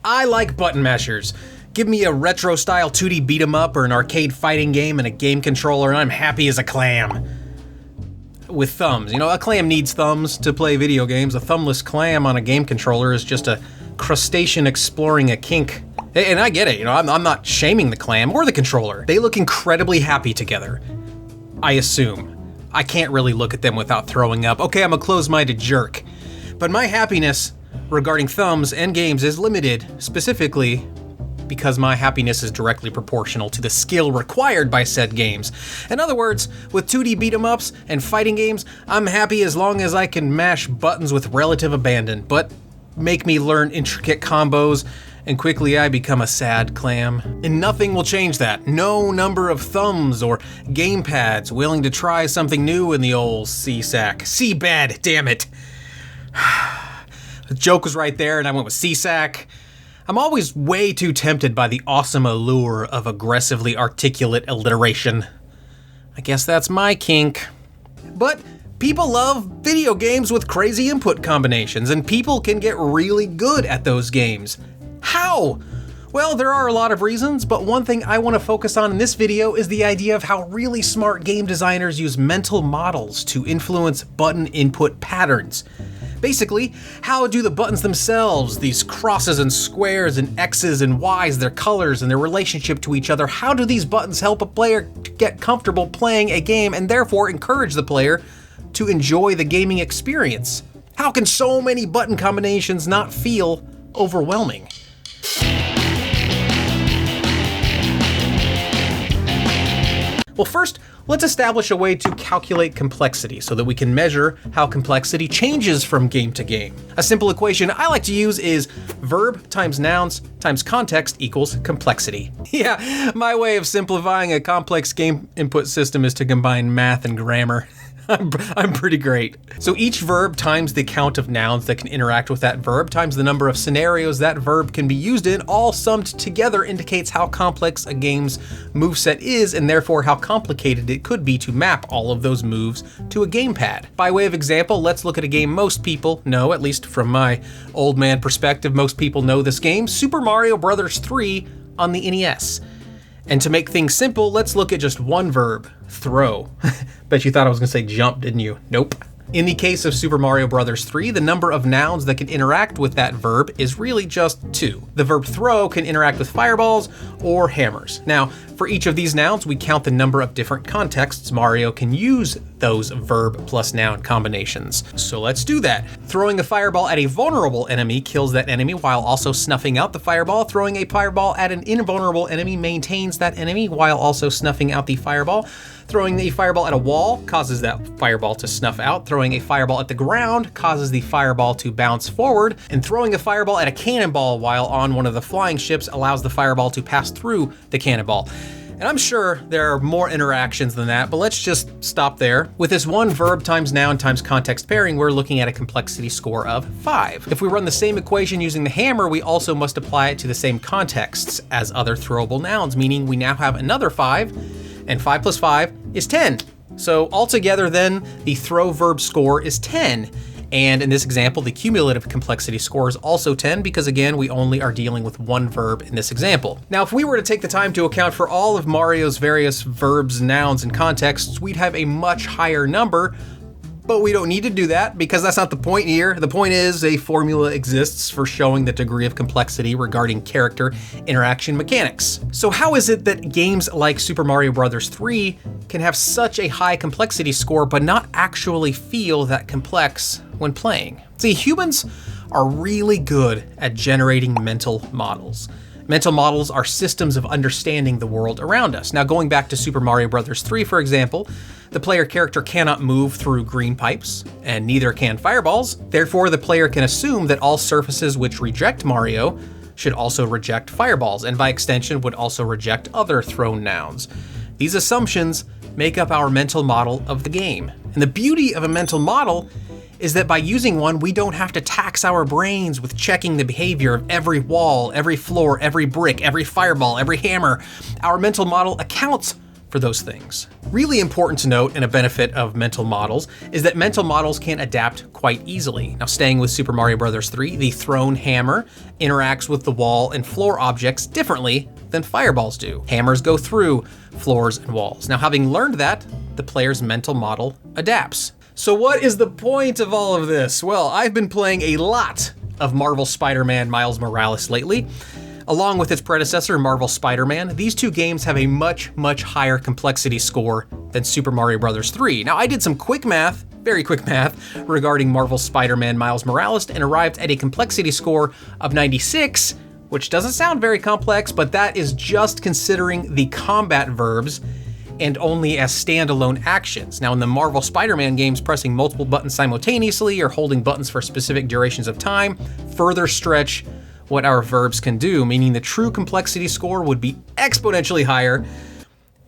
I like button mashers. Give me a retro-style 2D beat-em-up or an arcade fighting game and a game controller, and I'm happy as a clam. With thumbs. You know, a clam needs thumbs to play video games. A thumbless clam on a game controller is just a crustacean exploring a kink. And I get it, you know, I'm not shaming the clam or the controller. They look incredibly happy together, I assume. I can't really look at them without throwing up. Okay, I'm a closed-minded jerk. But my happiness regarding thumbs and games is limited, specifically because my happiness is directly proportional to the skill required by said games. In other words, with 2D beat-em-ups and fighting games, I'm happy as long as I can mash buttons with relative abandon, but make me learn intricate combos, and quickly I become a sad clam. And nothing will change that. No number of thumbs or gamepads willing to try something new in the old C-sack. C-bad, damn it. The joke was right there and I went with C-sack. I'm always way too tempted by the awesome allure of aggressively articulate alliteration. I guess that's my kink. But people love video games with crazy input combinations, and people can get really good at those games. How? Well, there are a lot of reasons, but one thing I want to focus on in this video is the idea of how really smart game designers use mental models to influence button input patterns. Basically, how do the buttons themselves, these crosses and squares and X's and Y's, their colors and their relationship to each other, how do these buttons help a player get comfortable playing a game and therefore encourage the player to enjoy the gaming experience? How can so many button combinations not feel overwhelming? Well, first, let's establish a way to calculate complexity so that we can measure how complexity changes from game to game. A simple equation I like to use is verb times nouns times context equals complexity. Yeah, my way of simplifying a complex game input system is to combine math and grammar. I'm pretty great. So each verb times the count of nouns that can interact with that verb times the number of scenarios that verb can be used in, all summed together indicates how complex a game's moveset is and therefore how complicated it could be to map all of those moves to a gamepad. By way of example, let's look at a game most people know, at least from my old man perspective, most people know this game, Super Mario Bros. 3 on the NES. And to make things simple, let's look at just one verb, throw. Bet you thought I was gonna say jump, didn't you? Nope. In the case of Super Mario Bros. 3, the number of nouns that can interact with that verb is really just 2. The verb throw can interact with fireballs or hammers. Now, for each of these nouns, we count the number of different contexts Mario can use those verb plus noun combinations. So let's do that. Throwing a fireball at a vulnerable enemy kills that enemy while also snuffing out the fireball. Throwing a fireball at an invulnerable enemy maintains that enemy while also snuffing out the fireball. Throwing a fireball at a wall causes that fireball to snuff out. Throwing a fireball at the ground causes the fireball to bounce forward. And throwing a fireball at a cannonball while on one of the flying ships allows the fireball to pass through the cannonball. And I'm sure there are more interactions than that, but let's just stop there. With this one verb times noun times context pairing, we're looking at a complexity score of 5. If we run the same equation using the hammer, we also must apply it to the same contexts as other throwable nouns, meaning we now have another 5, and 5 plus 5 is 10. So altogether then, the throw verb score is 10. And in this example, the cumulative complexity score is also 10 because again, we only are dealing with one verb in this example. Now, if we were to take the time to account for all of Mario's various verbs, nouns, and contexts, we'd have a much higher number, but we don't need to do that because that's not the point here. The point is a formula exists for showing the degree of complexity regarding character interaction mechanics. So how is it that games like Super Mario Bros. 3 can have such a high complexity score but not actually feel that complex when playing? See, humans are really good at generating mental models. Mental models are systems of understanding the world around us. Now, going back to Super Mario Bros. 3, for example, the player character cannot move through green pipes, and neither can fireballs. Therefore, the player can assume that all surfaces which reject Mario should also reject fireballs, and by extension would also reject other thrown nouns. These assumptions make up our mental model of the game. And the beauty of a mental model is that by using one, we don't have to tax our brains with checking the behavior of every wall, every floor, every brick, every fireball, every hammer. Our mental model accounts for for those things. Really important to note, and a benefit of mental models, is that mental models can adapt quite easily. Now, staying with Super Mario Bros. 3, the thrown hammer interacts with the wall and floor objects differently than fireballs do. Hammers go through floors and walls. Now, having learned that, the player's mental model adapts. So what is the point of all of this? Well, I've been playing a lot of Marvel Spider-Man Miles Morales lately. Along with its predecessor, Marvel Spider-Man, these two games have a much higher complexity score than Super Mario Bros. 3. Now, I did some quick math, very quick math, regarding Marvel Spider-Man Miles Morales and arrived at a complexity score of 96, which doesn't sound very complex, but that is just considering the combat verbs and only as standalone actions. Now, in the Marvel Spider-Man games, pressing multiple buttons simultaneously or holding buttons for specific durations of time further stretch what our verbs can do, meaning the true complexity score would be exponentially higher.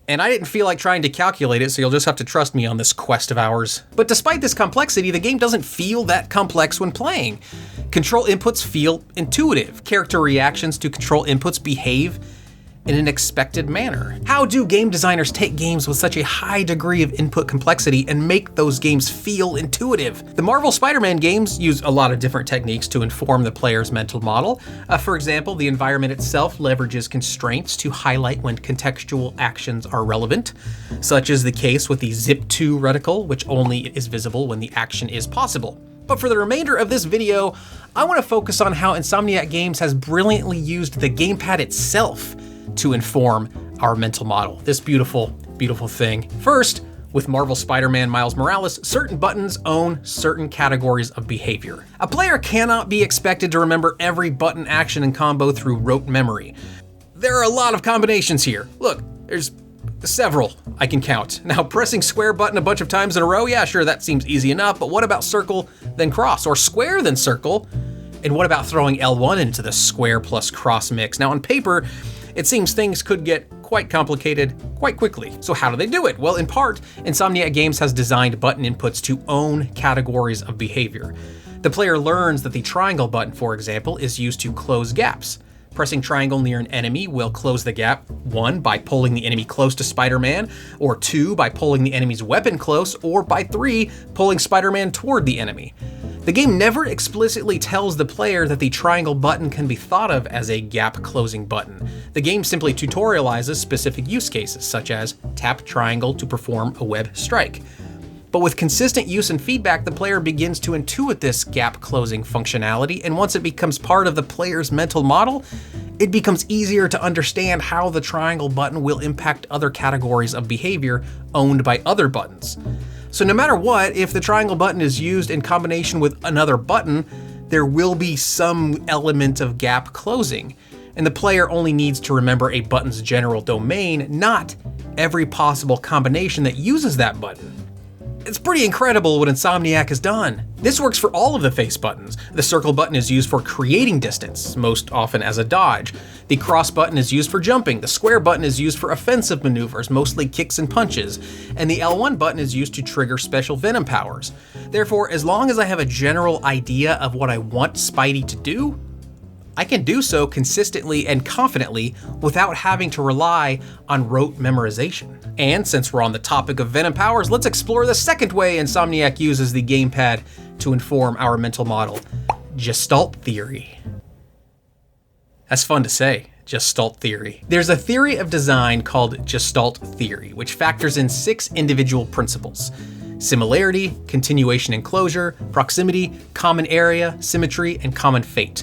And I didn't feel like trying to calculate it, so you'll just have to trust me on this quest of ours. But despite this complexity, the game doesn't feel that complex when playing. Control inputs feel intuitive. Character reactions to control inputs behave in an expected manner. How do game designers take games with such a high degree of input complexity and make those games feel intuitive? The Marvel Spider-Man games use a lot of different techniques to inform the player's mental model. For example, the environment itself leverages constraints to highlight when contextual actions are relevant, such as the case with the Zip 2 reticle, which only is visible when the action is possible. But for the remainder of this video, I want to focus on how Insomniac Games has brilliantly used the gamepad itself to inform our mental model. This beautiful thing. First, with Marvel Spider-Man Miles Morales, certain buttons own certain categories of behavior. A player cannot be expected to remember every button action and combo through rote memory. There are a lot of combinations here. Look, there's several I can count. Now, pressing square button a bunch of times in a row, yeah, sure, that seems easy enough, but what about circle then cross, or square then circle? And what about throwing L1 into the square plus cross mix? Now, on paper, it seems things could get quite complicated quite quickly. So how do they do it? Well, in part, Insomniac Games has designed button inputs to own categories of behavior. The player learns that the triangle button, for example, is used to close gaps. Pressing triangle near an enemy will close the gap, 1, by pulling the enemy close to Spider-Man, or 2, by pulling the enemy's weapon close, or by 3, pulling Spider-Man toward the enemy. The game never explicitly tells the player that the triangle button can be thought of as a gap closing button. The game simply tutorializes specific use cases, such as tap triangle to perform a web strike. But with consistent use and feedback, the player begins to intuit this gap closing functionality, and once it becomes part of the player's mental model, it becomes easier to understand how the triangle button will impact other categories of behavior owned by other buttons. So no matter what, if the triangle button is used in combination with another button, there will be some element of gap closing, and the player only needs to remember a button's general domain, not every possible combination that uses that button. It's pretty incredible what Insomniac has done. This works for all of the face buttons. The circle button is used for creating distance, most often as a dodge. The cross button is used for jumping. The square button is used for offensive maneuvers, mostly kicks and punches. And the L1 button is used to trigger special venom powers. Therefore, as long as I have a general idea of what I want Spidey to do, I can do so consistently and confidently without having to rely on rote memorization. And since we're on the topic of venom powers, let's explore the second way Insomniac uses the gamepad to inform our mental model: Gestalt theory. That's fun to say, Gestalt theory. There's a theory of design called Gestalt theory, which factors in 6 individual principles: similarity, continuation and closure, proximity, common area, symmetry, and common fate.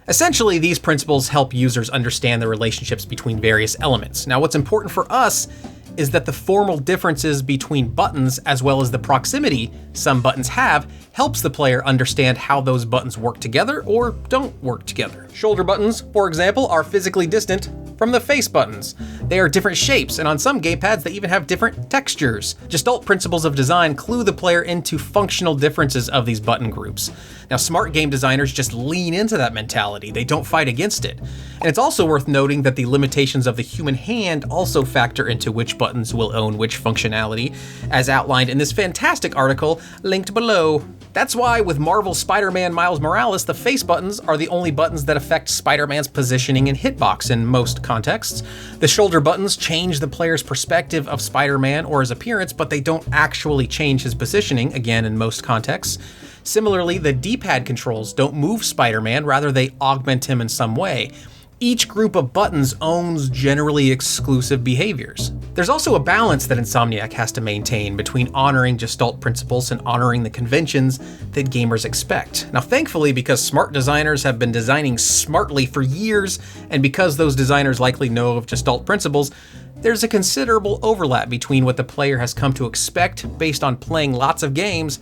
Essentially, these principles help users understand the relationships between various elements. Now, what's important for us is that the formal differences between buttons, as well as the proximity some buttons have, helps the player understand how those buttons work together or don't work together. Shoulder buttons, for example, are physically distant from the face buttons. They are different shapes, and on some gamepads they even have different textures. Gestalt principles of design clue the player into functional differences of these button groups. Now, smart game designers just lean into that mentality. They don't fight against it. And it's also worth noting that the limitations of the human hand also factor into which buttons will own which functionality, as outlined in this fantastic article linked below. That's why with Marvel's Spider-Man Miles Morales, the face buttons are the only buttons that affect Spider-Man's positioning and hitbox in most contexts. The shoulder buttons change the player's perspective of Spider-Man or his appearance, but they don't actually change his positioning, again in most contexts. Similarly, the D-pad controls don't move Spider-Man, rather they augment him in some way. Each group of buttons owns generally exclusive behaviors. There's also a balance that Insomniac has to maintain between honoring Gestalt principles and honoring the conventions that gamers expect. Now, thankfully, because smart designers have been designing smartly for years, and because those designers likely know of Gestalt principles, there's a considerable overlap between what the player has come to expect based on playing lots of games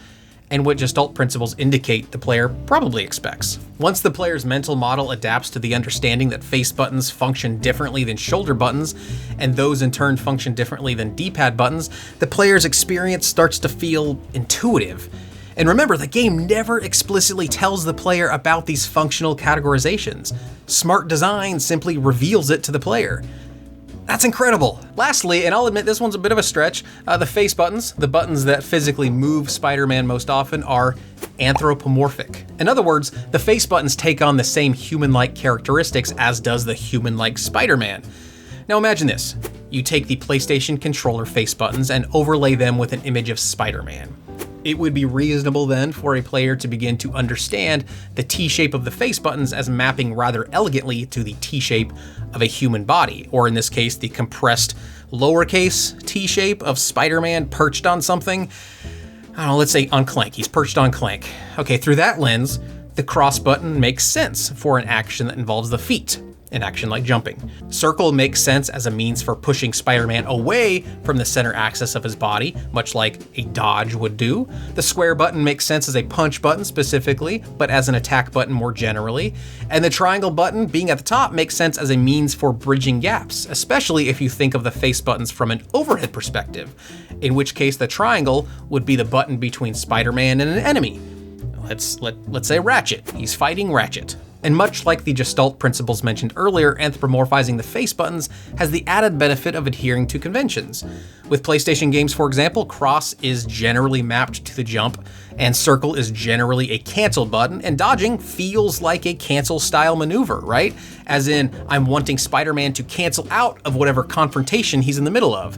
and what Gestalt principles indicate the player probably expects. Once the player's mental model adapts to the understanding that face buttons function differently than shoulder buttons, and those in turn function differently than D-pad buttons, the player's experience starts to feel intuitive. And remember, the game never explicitly tells the player about these functional categorizations. Smart design simply reveals it to the player. That's incredible. Lastly, and I'll admit this one's a bit of a stretch, the face buttons, the buttons that physically move Spider-Man most often, are anthropomorphic. In other words, the face buttons take on the same human-like characteristics as does the human-like Spider-Man. Now imagine this. You take the PlayStation controller face buttons and overlay them with an image of Spider-Man. It would be reasonable then for a player to begin to understand the T-shape of the face buttons as mapping rather elegantly to the T-shape of a human body, or in this case, the compressed lowercase T-shape of Spider-Man perched on something. I don't know, let's say on Clank. He's perched on Clank. Okay, through that lens, the cross button makes sense for an action that involves the feet, an action like jumping. Circle makes sense as a means for pushing Spider-Man away from the center axis of his body, much like a dodge would do. The square button makes sense as a punch button specifically, but as an attack button more generally. And the triangle button, being at the top, makes sense as a means for bridging gaps, especially if you think of the face buttons from an overhead perspective, in which case the triangle would be the button between Spider-Man and an enemy. Let's say Ratchet. He's fighting Ratchet. And much like the Gestalt principles mentioned earlier, anthropomorphizing the face buttons has the added benefit of adhering to conventions. With PlayStation games, for example, cross is generally mapped to the jump, and circle is generally a cancel button, and dodging feels like a cancel style maneuver, right? As in, I'm wanting Spider-Man to cancel out of whatever confrontation he's in the middle of.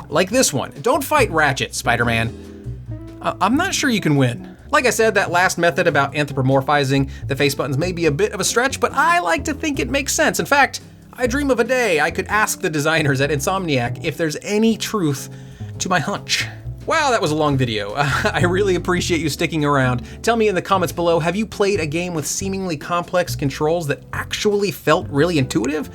Like this one. Don't fight Ratchet, Spider-Man. I'm not sure you can win. Like I said, that last method about anthropomorphizing the face buttons may be a bit of a stretch, but I like to think it makes sense. In fact, I dream of a day I could ask the designers at Insomniac if there's any truth to my hunch. Wow, that was a long video. I really appreciate you sticking around. Tell me in the comments below, have you played a game with seemingly complex controls that actually felt really intuitive?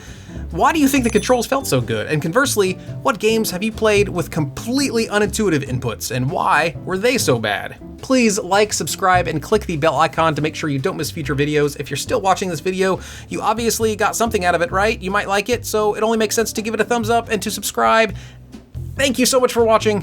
Why do you think the controls felt so good? And conversely, what games have you played with completely unintuitive inputs, and why were they so bad? Please like, subscribe, and click the bell icon to make sure you don't miss future videos. If you're still watching this video, you obviously got something out of it, right? You might like it, so it only makes sense to give it a thumbs up and to subscribe. Thank you so much for watching.